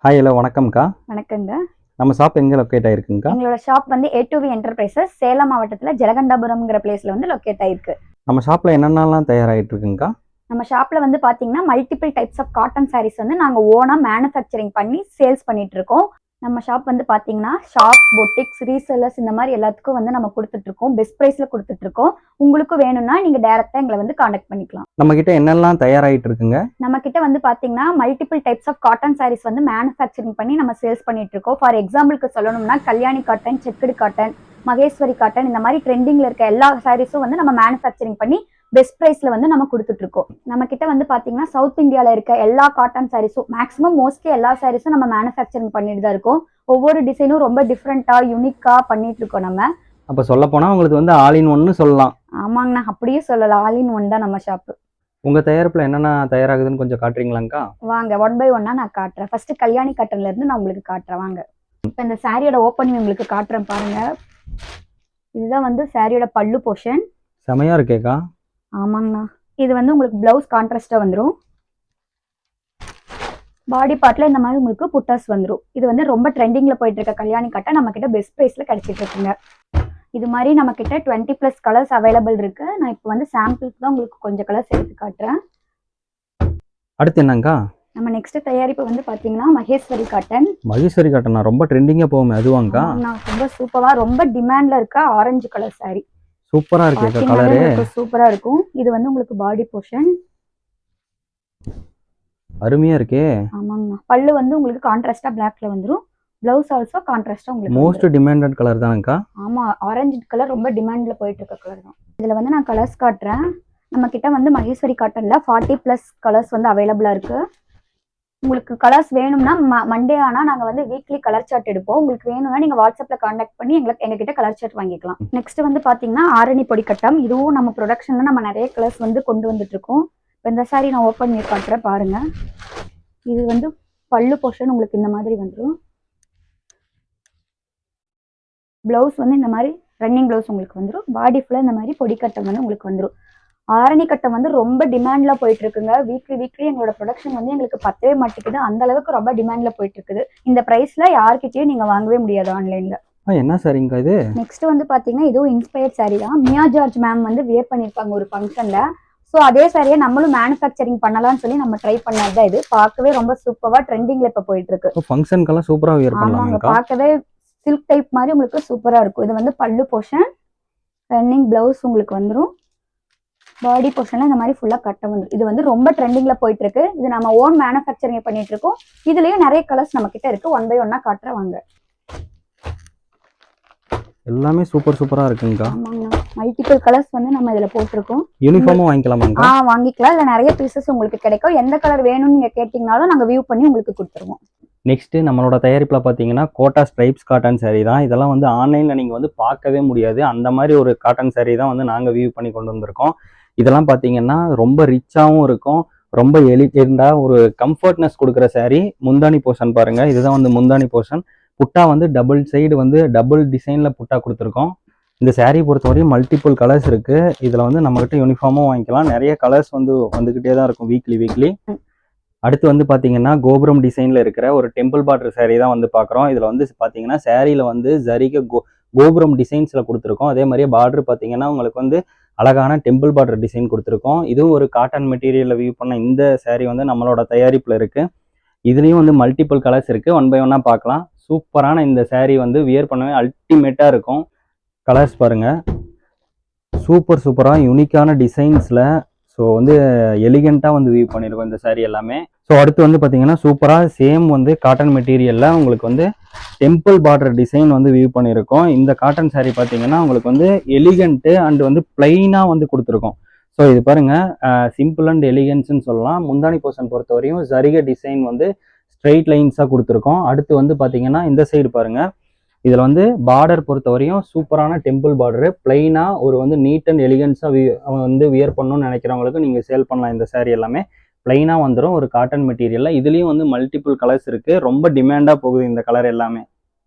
Hi hello வணக்கம்க்கா. வணக்கங்க. நம்ம ஷாப் எங்கே லொக்கேட் ஆயிருக்குங்கக்கா? எங்களோட ஷாப் வந்து A2V என்டர்பிரைசஸ் சேலம் மாவட்டத்தில் ஜலகண்டாபுரம்ங்கிற பிளேஸ்ல வந்து லொக்கேட் ஆயிருக்கு. நம்ம ஷாப்பில் என்னென்னலாம் தயாராகிட்டு இருக்குங்கக்கா? நம்ம ஷாப்ல வந்து பாத்தீங்கன்னா multiple types of cotton saris வந்து நாங்க ஓனா மேனுஃபேக்சரிங் பண்ணி சேல்ஸ் பண்ணிட்டு இருக்கோம். நம்ம ஷாப் வந்து பாத்தீங்கன்னா ஷாப், பொட்டிக்ஸ், ரீசெல்லர்ஸ் இந்த மாதிரி எல்லாத்துக்கும் வந்து நம்ம கொடுத்துட்டு இருக்கோம். பெஸ்ட் பிரைஸ்ல கொடுத்துட்டு இருக்கோம். உங்களுக்கு வேணும்னா நீங்க டைரக்டா எங்களை வந்து கான்டாக்ட் பண்ணிக்கலாம். நம்ம கிட்ட என்னெல்லாம் தயாராகிட்டு இருக்குங்க? நம்ம கிட்ட வந்து பாத்தீங்கன்னா multiple types of cotton saris வந்து மேனுஃபேக்சரிங் பண்ணி நம்ம சேல்ஸ் பண்ணிட்டு இருக்கோம். ஃபார் எக்ஸாம்பிளுக்கு சொல்லணும்னா Kalyani cotton, checked cotton, Maheswari cotton இந்த மாதிரி ட்ரெண்டிங்ல இருக்க எல்லா சாரீஸும் வந்து நம்ம மேனுஃபேக்சரிங் பண்ணி பெஸ்ட் பிரைஸ்ல வந்து நம்ம கொடுத்துட்டு இருக்கோம். நம்ம கிட்ட வந்து பாத்தீங்கன்னா சவுத் இந்தியால இருக்க எல்லா காட்டன் சாரீஸும் மேக்ஸிமம் மோஸ்ட்லி எல்லா சாரீஸும் நம்ம மேனுஃபேக்சரிங் பண்ணிட்டு தான் இருக்கோம். ஒவ்வொரு டிசைனும் ரொம்ப டிஃப்ரெண்டா யூனிக்கா பண்ணிட்டு இருக்கோம் நம்ம. அப்போ சொல்ல போனா உங்களுக்கு வந்து ஆல் இன் ஒன்னு சொல்லலாம். ஆமாங்கண்ணா, அப்படியே சொல்லலாம். ஆல் இன் ஒன் தான் நம்ம ஷாப். உங்க தயாரிப்புல என்னென்ன தயாராகுதுன்னு கொஞ்சம் காட்டுறீங்களாங்கக்கா? வாங்க, ஒன் பை ஒன்னா நான் காட்டுறேன். ஃபர்ஸ்ட் கல்யாணி காட்டன்ல இருந்து நான் உங்களுக்கு காட்டுறேன். வாங்க, இப்போ இந்த சாரியோட ஓப்பனிங் உங்களுக்கு காட்டுறேன் பாருங்க. இதுதான் வந்து சாரியோட பல்லு போர்ஷன். செமையா இருக்கேக்கா. ஆமாங்கண்ணா, இது வந்து உங்களுக்கு பிளவுஸ் கான்ட்ராஸ்டா வந்துடும். பாடி பார்ட்ல இந்த மாதிரி உங்களுக்கு புட்டாஸ் வந்துடும். இது வந்து ரொம்ப ட்ரெண்டிங்ல போயிட்டு இருக்க கல்யாணி காட்டன் நம்ம கிட்ட பெஸ்ட் பிரைஸ்ல கிடைச்சிட்டு இருக்குங்க. இது மாதிரி நம்ம கிட்ட 20+ கலர்ஸ் அவைலபிள் இருக்கு. நான் இப்போ வந்து சாம்பிளுக்கு தான் உங்களுக்கு கொஞ்சம் கலர்ஸ் எடுத்து காட்டுறேன். அடுத்து என்னங்கக்கா? நம்ம நெக்ஸ்ட் தயாரிப்பு வந்து பாத்தீங்கன்னா மகேஸ்வரி காட்டன். மகேஸ்வரி காட்டனா ரொம்ப ட்ரெண்டிங்கா போகுமே, அதுவாங்கக்கா? ரொம்ப சூப்பரா, ரொம்ப டிமாண்ட்ல இருக்க ஆரஞ்சு கலர் சாரி. சூப்பரா இருக்கேக்கா கலரு. சூப்பரா இருக்கும். இது வந்து உங்களுக்கு பாடி போர்ஷன். அருமையா இருக்கே. ஆமாங்கண்ணா, பல்லு வந்து உங்களுக்கு கான்ட்ராஸ்டா பிளாக்ல வந்துரும். பிளவுஸ் ஆல்சோ கான்ட்ராஸ்டா உங்களுக்கு மோஸ்ட் டிமாண்டட் கலர் தானக்கா? ஆமா, ஆரஞ்சு கலர் ரொம்ப டிமாண்ட்ல போயிட்டு இருக்க கலர் தான். இதுல வந்து நான் கலர்ஸ் காட்டுறேன். நம்ம கிட்ட வந்து மகேஸ்வரி காட்டன்ல 40+ கலர்ஸ் வந்து அவைலபிளா இருக்கு. உங்களுக்கு கலர்ஸ் வேணும்னா மண்டே ஆனா நாங்க வந்து வீக்லி கலர் சார்ட் எடுப்போம். உங்களுக்கு வேணும்னா நீங்க வாட்ஸ்அப்ல கான்டாக்ட் பண்ணி எங்க கிட்ட கலர் சார்ட் வாங்கிக்கலாம். நெக்ஸ்ட் வந்து பாத்தீங்கன்னா ஆரணி பொடி கட்டம். இதுவும் நம்ம ப்ரொடக்ஷன்ல நம்ம நிறைய கலர்ஸ் வந்து கொண்டு வந்துட்டு இருக்கோம். இப்போ இந்த சாரி நான் ஓப்பன் பண்ணி காட்டுறேன் பாருங்க. இது வந்து பல்லு போர்ஷன் உங்களுக்கு இந்த மாதிரி வந்துடும். பிளவுஸ் வந்து இந்த மாதிரி ரன்னிங் பிளவுஸ் உங்களுக்கு வந்துடும். பாடி ஃபுல்லாக இந்த மாதிரி பொடி கட்டம் வந்து உங்களுக்கு வந்துடும். ஆரணி கட்டம் வந்து ரொம்ப டிமாண்ட்ல போயிட்டு இருக்குங்க. வீக்லி எங்களோட ப்ரொடக்ஷன் வந்து எங்களுக்கு பத்தவே மாட்டேங்குது. அந்த அளவுக்கு ரொம்ப டிமாண்ட்ல போயிட்டு இருக்குது. இந்த பிரைஸ்ல யார்கிட்டயும் நீங்க வாங்கவே முடியாது ஆன்லைன்ல. என்ன சாரிங்கக்கா இது? நெக்ஸ்ட் வந்து பாத்தீங்கன்னா இதுவும் இன்ஸ்பயர்ட் சாரி தான். மியா ஜார்ஜ் மேம் வந்து வியர் பண்ணிருப்பாங்க ஒரு ஃபங்க்ஷன்ல. ஸோ அதே சாரியை நம்மளும் மேனுஃபேக்சரிங் பண்ணலாம்னு சொல்லி நம்ம ட்ரை பண்ணாதான் இது. பார்க்கவே ரொம்ப சூப்பரா ட்ரெண்டிங்ல இப்ப போயிட்டு இருக்கு. ஃபங்க்ஷனுக்கெல்லாம் சூப்பரா வியர் பண்ணலாம்ங்க. பார்க்கவே சில்க் டைப் மாதிரி உங்களுக்கு சூப்பரா இருக்கும். இது வந்து பல்லு போர்ஷன், ரன்னிங் பிளவுஸ் உங்களுக்கு வந்துடும். பாடி போர்ஷன்ல இந்த மாதிரி ஃபுல்லா கட்ட வந்துடும். இது வந்து ரொம்ப ட்ரெண்டிங்ல போயிட்டு இருக்கு. இது நம்ம ஓன் மேனுஃபேக்சரிங் பண்ணிட்டு இருக்கோம். இதுலயும் நிறைய கலர்ஸ் நம்ம கிட்ட இருக்கு. ஒன் பை ஒன்னா காட்டுறேன் வாங்க. எல்லாமே சூப்பரா இருக்குங்கக்கா. ஆமாங்க, மல்டிபிள் கலர்ஸ் வந்து நம்ம இதுல போட்டுருக்கோம். யூனிஃபார்மும் வாங்கிக்கலாமாங்கக்கா? வாங்கிக்கலாம். இல்ல நிறைய பீசஸ் உங்களுக்கு கிடைக்கும். எந்த கலர் வேணும்னு நீங்க கேட்டீங்கனாலும் நாங்க வியூ பண்ணி உங்களுக்கு கொடுத்துருவோம். நெக்ஸ்ட் நம்மளோட தயாரிப்புல பாத்தீங்கன்னா கோட்டா ஸ்ட்ரைப்ஸ் காட்டன் சாரீ தான். இதெல்லாம் வந்து ஆன்லைன்ல நீங்க வந்து பார்க்கவே முடியாது. அந்த மாதிரி ஒரு காட்டன் சாரீ தான் வந்து நாங்க வியூ பண்ணி கொண்டு வந்திருக்கோம். இதெல்லாம் பாத்தீங்கன்னா ரொம்ப ரிச்சாவும் இருக்கும். ரொம்ப எலிகெண்டா ஒரு கம்ஃபர்ட்னஸ் கொடுக்குற சாரீ. முந்தானி போர்ஷன் பாருங்க, இதுதான் வந்து முந்தானி போர்ஷன். புட்டா வந்து டபுள் சைடு வந்து டபுள் டிசைன்ல புட்டா கொடுத்துருக்கோம். இந்த சாரீ பொறுத்தவரையும் மல்டிபிள் கலர்ஸ் இருக்கு. இதுல வந்து நம்ம கிட்ட யூனிஃபார்மும் வாங்கிக்கலாம். நிறைய கலர்ஸ் வந்து வந்துகிட்டே தான் இருக்கும் வீக்லி. அடுத்து வந்து பாத்தீங்கன்னா கோபுரம் டிசைன்ல இருக்கிற ஒரு டெம்பிள் பார்டர் சாரீ தான் வந்து பாக்குறோம். இதுல வந்து பாத்தீங்கன்னா சாரீல வந்து ஜரிகை கோபுரம் டிசைன்ஸ்ல கொடுத்துருக்கோம். அதே மாதிரியே பார்டர் பாத்தீங்கன்னா உங்களுக்கு வந்து அழகான டெம்பிள் பார்டர் டிசைன் கொடுத்துருக்கோம். இதுவும் ஒரு காட்டன் மெட்டீரியல்ல வியூ பண்ண இந்த சாரீ வந்து நம்மளோட தயாரிப்புல இருக்கு. இதுலயும் வந்து மல்டிபிள் கலர்ஸ் இருக்கு. ஒன் பை ஒன்னா பார்க்கலாம். சூப்பரான இந்த சாரீ வந்து வியர் பண்ணவே அல்டிமேட்டா இருக்கும். கலர்ஸ் பாருங்க, சூப்பரா யூனிக்கான டிசைன்ஸ்ல. ஸோ வந்து எலிகெண்ட்டாக வந்து வியூ பண்ணியிருக்கோம் இந்த சாரீ எல்லாமே. ஸோ அடுத்து வந்து பார்த்தீங்கன்னா சூப்பராக சேம் வந்து காட்டன் மெட்டீரியலில் உங்களுக்கு வந்து டெம்பிள் பார்டர் டிசைன் வந்து வியூ பண்ணியிருக்கோம். இந்த காட்டன் சாரீ பார்த்தீங்கன்னா உங்களுக்கு வந்து எலிகென்ட்டு அண்ட் வந்து பிளைனாக வந்து கொடுத்துருக்கோம். ஸோ இது பாருங்க, சிம்பிள் அண்ட் எலிகன்ஸ்ன்னு சொல்லலாம். முந்தானி போர்ஷன் பொறுத்தவரையும் ஜரிகை டிசைன் வந்து ஸ்ட்ரெயிட் லைன்ஸாக கொடுத்துருக்கோம். அடுத்து வந்து பார்த்தீங்கன்னா இந்த சைடு பாருங்க, இதில் வந்து பார்டர் பொறுத்தவரையும் சூப்பரான டெம்பிள் பார்டரு. பிளைனாக ஒரு வந்து நீட் அண்ட் எலிகன்ஸாக வந்து வியர் பண்ணணும்னு நினைக்கிறவங்களுக்கு நீங்கள் சேல் பண்ணலாம். இந்த சாரீ எல்லாமே பிளைனாக வந்துடும் ஒரு காட்டன் மெட்டீரியலில். இதுலேயும் வந்து மல்டிபிள் கலர்ஸ் இருக்குது. ரொம்ப டிமாண்டாக போகுது இந்த கலர் எல்லாமே.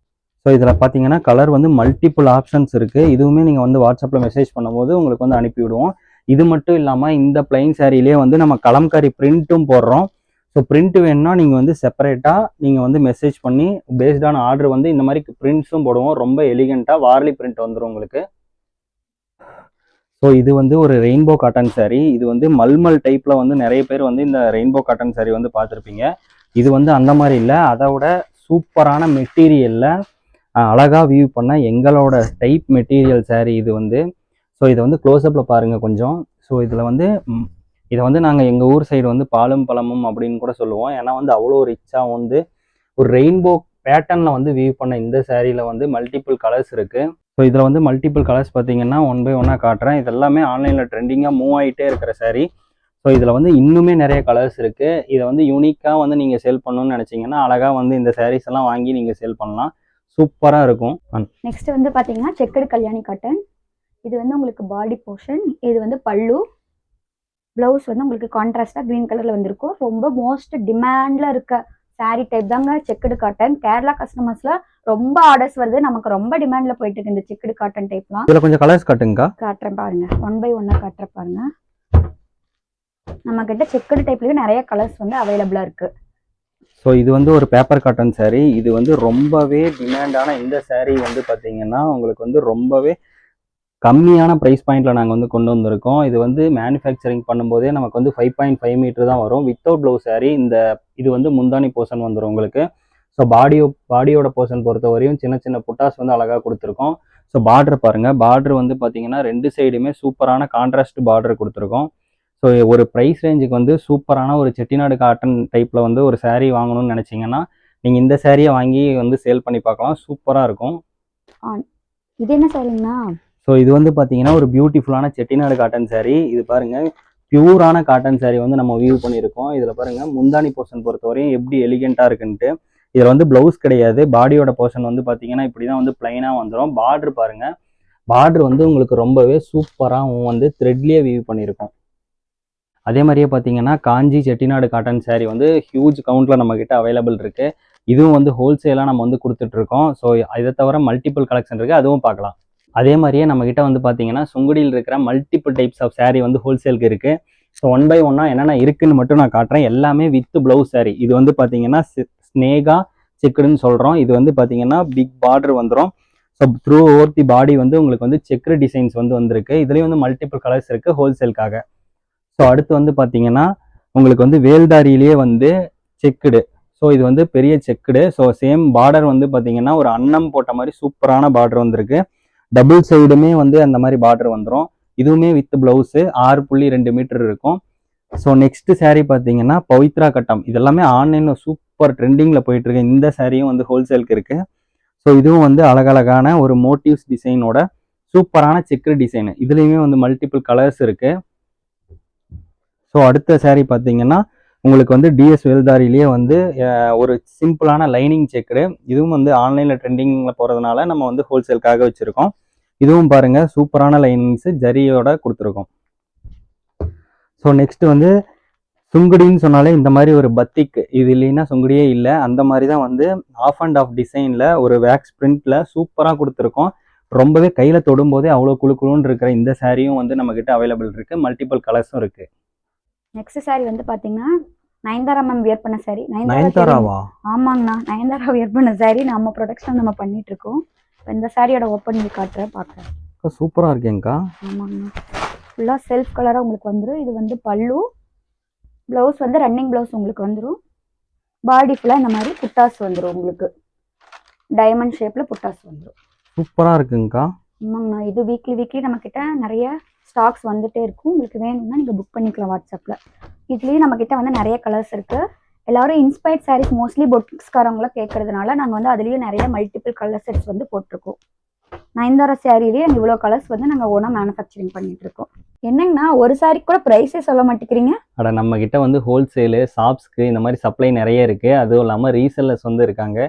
ஸோ இதில் பார்த்தீங்கன்னா கலர் வந்து மல்டிபிள் ஆப்ஷன்ஸ் இருக்குது. இதுவுமே நீங்கள் வந்து வாட்ஸ்அப்பில் மெசேஜ் பண்ணும்போது உங்களுக்கு வந்து அனுப்பிவிடுவோம். இது மட்டும் இல்லாமல் இந்த பிளைன் சாரியிலே வந்து நம்ம கலம்காரி பிரிண்ட்டும் போடுறோம். ஸோ ஸோ பிரிண்ட் வேணும்னா நீங்கள் வந்து செப்பரேட்டாக நீங்கள் வந்து மெசேஜ் பண்ணி பேஸ்டான ஆர்டர் வந்து இந்த மாதிரி பிரிண்ட்ஸும் போடுவோம். ரொம்ப எலிகெண்ட்டாக வார்லி பிரிண்ட் வந்துடும் உங்களுக்கு. ஸோ இது வந்து ஒரு ரெயின்போ காட்டன் சாரீ. இது வந்து மல்மல் டைப்பில் வந்து நிறைய பேர் வந்து இந்த ரெயின்போ காட்டன் சாரீ வந்து பார்த்துருப்பீங்க. இது வந்து அந்த மாதிரி இல்லை, அதை விட சூப்பரான மெட்டீரியலில் அழகாக வியூ பண்ண எங்களோட டைப் மெட்டீரியல் சாரீ இது வந்து. ஸோ இதை வந்து க்ளோஸ்அப்பில் பாருங்கள் கொஞ்சம். ஸோ இதில் வந்து இதை வந்து நாங்கள் எங்கள் ஊர் சைடு வந்து பாலும் பழமும் அப்படின்னு கூட சொல்லுவோம். ஏன்னா வந்து அவ்வளோ ரிச்சாக வந்து ஒரு ரெயின்போ பேட்டர்னில் வந்து வியூ பண்ண இந்த சாரியில் வந்து மல்டிபிள் கலர்ஸ் இருக்குது. ஸோ இதில் வந்து மல்டிபிள் கலர்ஸ் பார்த்தீங்கன்னா 1 by 1 காட்டுறேன். இது எல்லாமே ஆன்லைனில் ட்ரெண்டிங்காக மூவ் ஆகிட்டே இருக்கிற சாரீ. ஸோ இதில் வந்து இன்னுமே நிறைய கலர்ஸ் இருக்குது. இதை வந்து யூனிக்காக வந்து நீங்கள் சேல் பண்ணணும்னு நினச்சிங்கன்னா அழகாக வந்து இந்த சாரீஸ் எல்லாம் வாங்கி நீங்கள் சேல் பண்ணலாம். சூப்பராக இருக்கும். நெக்ஸ்ட் வந்து பார்த்தீங்கன்னா செக்குடு கல்யாணி காட்டன். இது வந்து உங்களுக்கு பாடி போர்ஷன், இது வந்து பல்லு, ப்ளவுஸ் வந்து உங்களுக்கு கான்ட்ராஸ்டாக க்ரீன் கலரில் வந்திருக்கும். ரொம்ப மோஸ்ட் டிமாண்டில் இருக்க சாரீ டைப் தாங்க செக்குடு காட்டன். கேரளா கஸ்டமர்ஸ்ல ரொம்ப ஆர்டர்ஸ் வருது, நமக்கு ரொம்ப டிமாண்ட்ல போயிட்டு இருக்கு இந்த செக்குடு காட்டன் டைப்லாம். இதுல கொஞ்சம் கலர்ஸ் காட்டுங்க. காட்டுறேன் பாருங்க, 1 by 1 காட்டுறேன் பாருங்க. நம்ம கிட்ட செக்குடு டைப்லயும் நிறைய கலர்ஸ் வந்து அவைலபிளா இருக்கு. ஸோ இது வந்து ஒரு பேப்பர் காட்டன் சாரீ. இது வந்து ரொம்பவே டிமாண்டான இந்த சாரீ வந்து பார்த்தீங்கன்னா உங்களுக்கு வந்து ரொம்பவே கம்மியான ப்ரைஸ் பாயிண்ட்ல நாங்கள் வந்து கொண்டு வந்திருக்கோம். இது வந்து மேனுஃபேக்சரிங் பண்ணும்போதே நமக்கு வந்து 5.5 மீட்டர் தான் வரும் வித்தவுட் ப்ளவுஸ் சாரீ. இது வந்து முந்தானி போர்ஷன் வந்துடும் உங்களுக்கு. ஸோ பாடியோட போர்ஷன் பொறுத்த வரையும் சின்ன சின்ன புட்டாஸ் வந்து அழகாக கொடுத்துருக்கோம். ஸோ பார்டர் பாருங்க, பார்டர் வந்து பார்த்தீங்கன்னா 2 சைடுமே சூப்பரான கான்ட்ராஸ்ட் பார்டர் கொடுத்துருக்கோம். ஸோ ஒரு ப்ரைஸ் ரேஞ்சுக்கு வந்து சூப்பரான ஒரு செட்டிநாடு காட்டன் டைப்பில் வந்து ஒரு சாரீ வாங்கணும்னு நினச்சிங்கன்னா நீங்கள் இந்த சாரியை வாங்கி வந்து சேல் பண்ணி பார்க்கலாம். சூப்பராக இருக்கும். இது என்ன சாரீங்கண்ணா? ஸோ இது வந்து பார்த்தீங்கன்னா ஒரு பியூட்டிஃபுல்லான செட்டிநாடு காட்டன் சாரீ. இது பாருங்க, பியூரான காட்டன் சாரீ வந்து நம்ம வியூ பண்ணியிருக்கோம். இதில் பாருங்க முந்தானி போர்ஷன் பொறுத்தவரையும் எப்படி எலிகெண்ட்டாக இருக்குன்ட்டு. இதில் வந்து ப்ளவுஸ் கிடையாது. பாடியோட போர்ஷன் வந்து பார்த்தீங்கன்னா இப்படி தான் வந்து பிளைனாக வந்துடும். பார்டர் பாருங்க, பார்டர் வந்து உங்களுக்கு ரொம்பவே சூப்பராக வந்து த்ரெட்லேயே வியூ பண்ணியிருக்கோம். அதே மாதிரியே பார்த்தீங்கன்னா காஞ்சி செட்டிநாடு காட்டன் சாரீ வந்து ஹியூஜ் கவுண்ட்டில் நம்மக்கிட்ட அவைலபிள் இருக்குது. இதுவும் வந்து ஹோல்சேலாக நம்ம வந்து கொடுத்துட்ருக்கோம். ஸோ இதை தவிர மல்டிபிள் கலெக்ஷன் இருக்குது, அதுவும் பார்க்கலாம். அதே மாதிரியே நம்மக்கிட்ட வந்து பார்த்தீங்கன்னா சுங்குடியில் இருக்கிற மல்டிபிள் டைப்ஸ் ஆஃப் சாரீ வந்து ஹோல்சேலுக்கு இருக்குது. ஸோ 1 by 1 என்னென்ன இருக்குன்னு மட்டும் நான் காட்டுறேன். எல்லாமே வித் ப்ளவுஸ் சாரீ. இது வந்து பார்த்தீங்கன்னா ஸ்னேகா செக்குடுன்னு சொல்கிறோம். இது வந்து பார்த்தீங்கன்னா பிக் பார்டர் வந்துடும். ஸோ த்ரூ ஓவர் தி பாடி வந்து உங்களுக்கு வந்து செக்குடு டிசைன்ஸ் வந்து வந்திருக்கு. இதுலேயும் வந்து மல்டிபிள் கலர்ஸ் இருக்குது ஹோல்சேலுக்காக. ஸோ அடுத்து வந்து பார்த்தீங்கன்னா உங்களுக்கு வந்து வேல்தாரியிலேயே வந்து செக்குடு. ஸோ இது வந்து பெரிய செக்குடு. ஸோ சேம் பார்டர் வந்து பார்த்தீங்கன்னா ஒரு அன்னம் போட்ட மாதிரி சூப்பரான பார்டர் வந்திருக்கு. டபுள் சைடுமே வந்து அந்த மாதிரி பார்டர் வந்துடும். இதுவுமே வித் பிளவுஸு 6.2 மீட்டர் இருக்கும். ஸோ நெக்ஸ்ட் சாரீ பார்த்தீங்கன்னா பவித்ரா கட்டம். இதெல்லாமே ஆன்லைனில் சூப்பர் ட்ரெண்டிங்கில் போயிட்டு இருக்கு. இந்த சாரியும் வந்து ஹோல்சேலுக்கு இருக்குது. ஸோ இதுவும் வந்து அழகழகான ஒரு மோட்டிவ்ஸ் டிசைனோட சூப்பரான செக்கு டிசைனு. இதுலேயுமே வந்து மல்டிபிள் கலர்ஸ் இருக்குது. ஸோ அடுத்த சாரீ பார்த்தீங்கன்னா உங்களுக்கு வந்து டிஎஸ் வேல்தாரிலேயே வந்து ஒரு சிம்பிளான லைனிங் செக்குடு. இதுவும் வந்து ஆன்லைனில் ட்ரெண்டிங்கில் போகிறதுனால நம்ம வந்து ஹோல்சேலுக்காக வச்சுருக்கோம். இதுவும் பாருங்கள் சூப்பரான லைனிங்ஸு ஜரியோட கொடுத்துருக்கோம். ஸோ நெக்ஸ்ட் வந்து சுங்குடின்னு சொன்னாலே இந்த மாதிரி ஒரு பத்திக், இது இல்லைன்னா சுங்குடியே இல்லை. அந்த மாதிரி தான் வந்து ஆஃப் அண்ட் ஆஃப் டிசைனில் ஒரு வேக்ஸ் பிரிண்டில் சூப்பராக கொடுத்துருக்கோம். ரொம்பவே கையில் தொடும்போதே அவ்வளோ குழுன்னு இருக்கிற இந்த சாரியும் வந்து நம்மக்கிட்ட அவைலபிள் இருக்குது. மல்டிபிள் கலர்ஸும் இருக்குது. நெக்ஸ்ட் சாரி வந்து பார்த்தீங்கன்னா நயன்தாரா மேம் வியர் பண்ண சாரி. நயன்தாராவா? ஆமாங்கண்ணா, நயன்தாரா வியர் பண்ண சாரி நம்ம ப்ரொடக்ஷன் நம்ம பண்ணிட்டு இருக்கோம். இப்போ இந்த சாரியோட ஓப்பன் காட்டுறேன், பார்க்குறேன். சூப்பராக இருக்கேங்க்கா. ஆமாங்கண்ணா, ஃபுல்லாக செல்ஃப் கலராக உங்களுக்கு வந்துடும். இது வந்து பல்லு, ப்ளவுஸ் வந்து ரன்னிங் ப்ளவுஸ் உங்களுக்கு வந்துடும். பாடி ஃபுல்லாக இந்த மாதிரி புட்டாஸ் வந்துடும், உங்களுக்கு டைமண்ட் ஷேப்பில் புட்டாஸ் வந்துடும். சூப்பராக இருக்குங்கக்கா. ஆமாங்கண்ணா, இது வீக்லி நம்மக்கிட்ட நிறைய ஸ்டாக்ஸ் வந்துட்டே இருக்கும். உங்களுக்கு வேணும்னா நீங்கள் புக் பண்ணிக்கலாம் வாட்ஸ்அப்பில். இதுலேயும் நம்மக்கிட்ட வந்து நிறைய கலர்ஸ் இருக்குது. எல்லாரும் இன்ஸ்பயர்ட் சாரீஸ் மோஸ்ட்லி பொட்டிக்ஸ்காரவங்களாம் கேட்கறதுனால நாங்கள் வந்து அதுலேயும் நிறைய மல்டிபிள் கலர் செட்ஸ் வந்து போட்டிருக்கோம். நயன்தாரா சாரிலேயே இவ்வளோ கலர்ஸ் வந்து நாங்கள் ஓனாக மேனுஃபேக்சரிங் பண்ணிட்டு இருக்கோம். என்னங்கண்ணா, ஒரு சாரி கூட ப்ரைஸே சொல்ல மாட்டேங்கிறீங்க? அட நம்ம கிட்ட வந்து ஹோல்சேலு, ஷாப்ஸ்க்கு இந்த மாதிரி சப்ளை நிறைய இருக்குது. அதுவும் இல்லாமல் ரீசெல்லர்ஸ் வந்து இருக்காங்க.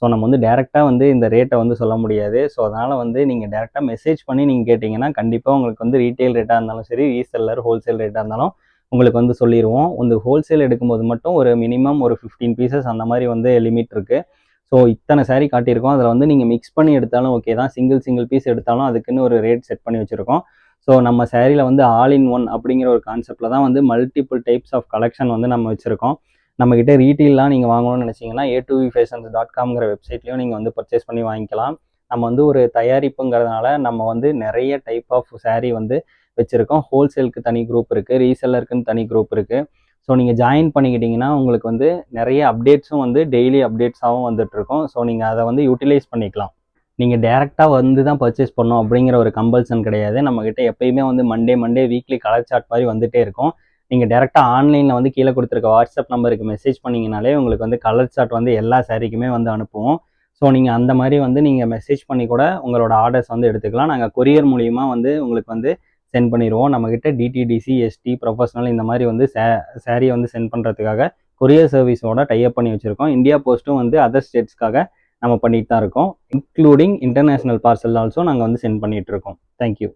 ஸோ நம்ம வந்து டேரெக்டாக வந்து இந்த ரேட்டை வந்து சொல்ல முடியாது. ஸோ அதனால் வந்து நீங்கள் டேரெக்டாக மெசேஜ் பண்ணி நீங்கள் கேட்டிங்கன்னா கண்டிப்பாக உங்களுக்கு வந்து ரீட்டெயில் ரேட்டாக இருந்தாலும் சரி, ரீசெல்லர் ஹோல்சேல் ரேட்டாக இருந்தாலும் உங்களுக்கு வந்து சொல்லிடுவோம். வந்து ஹோல்சேல் எடுக்கும்போது மட்டும் ஒரு மினிமம் ஒரு 15 பீசஸ் அந்த மாதிரி வந்து லிமிட் இருக்குது. ஸோ இத்தனை சாரீ காட்டியிருக்கோம். அதில் வந்து நீங்கள் மிக்ஸ் பண்ணி எடுத்தாலும் ஓகே தான், சிங்கிள் பீஸ் எடுத்தாலும் அதுக்குன்னு ஒரு ரேட் செட் பண்ணி வச்சுருக்கோம். ஸோ நம்ம சாரியில் வந்து ஆல் இன் ஒன் அப்படிங்கிற ஒரு கான்செப்டில் தான் வந்து மல்டிபிள் டைப்ஸ் ஆஃப் கலெக்ஷன் வந்து நம்ம வச்சுருக்கோம். நம்மக்கிட்ட ரீட்டெயிலாம் நீங்கள் வாங்கணும்னு நினச்சிங்கன்னா a2vfashions.comங்கிற வெப்சைட்லேயும் நீங்கள் வந்து பர்ச்சேஸ் பண்ணி வாங்கிக்கலாம். நம்ம வந்து ஒரு தயாரிப்புங்கிறதுனால நம்ம வந்து நிறைய டைப் ஆஃப் saree வந்து வச்சுருக்கோம். ஹோல்சேலுக்கு தனி குரூப் இருக்குது, ரீசெல்லருக்குன்னு தனி குரூப் இருக்குது. ஸோ நீங்கள் ஜாயின் பண்ணிக்கிட்டிங்கன்னா உங்களுக்கு வந்து நிறைய அப்டேட்ஸும் வந்து டெய்லி அப்டேட்ஸாகவும் வந்துட்டுருக்கும். ஸோ நீங்கள் அதை வந்து யூட்டிலைஸ் பண்ணிக்கலாம். நீங்கள் டேரெக்டாக வந்து தான் பர்ச்சேஸ் பண்ணணும் அப்படிங்கிற ஒரு கம்பல்சன் கிடையாது. நம்மக்கிட்ட எப்பயுமே வந்து மண்டே வீக்லி கலர் சார்ட் மாதிரி வந்துகிட்டே இருக்கும். நீங்கள் டேரெக்டாக ஆன்லைனில் வந்து கீழே கொடுத்துருக்க வாட்ஸ்அப் நம்பருக்கு மெசேஜ் பண்ணிங்கனாலே உங்களுக்கு வந்து கலர் சார்ட் வந்து எல்லா சாரீக்குமே வந்து அனுப்புவோம். ஸோ நீங்கள் அந்த மாதிரி வந்து நீங்கள் மெசேஜ் பண்ணி கூட உங்களோட ஆர்டர்ஸ் வந்து எடுத்துக்கலாம். நாங்கள் கொரியர் மூலிமா வந்து உங்களுக்கு வந்து சென்ட் பண்ணிடுவோம். நம்மக்கிட்ட டிடிடிசி, எஸ்டி, ப்ரொஃபஷனல் இந்த மாதிரி வந்து சாரியை வந்து சென்ட் பண்ணுறதுக்காக கொரியர் சர்வீஸோட டைப் பண்ணி வச்சுருக்கோம். இந்தியா போஸ்ட்டும் வந்து அதர் ஸ்டேட்ஸ்க்காக நம்ம பண்ணிட்டு தான் இருக்கோம். இன்க்ளூடிங் இன்டர்நேஷ்னல் பார்சல் ஆல்சோ நாங்கள் வந்து சென்ட் பண்ணிகிட்டு இருக்கோம். தேங்க்யூ.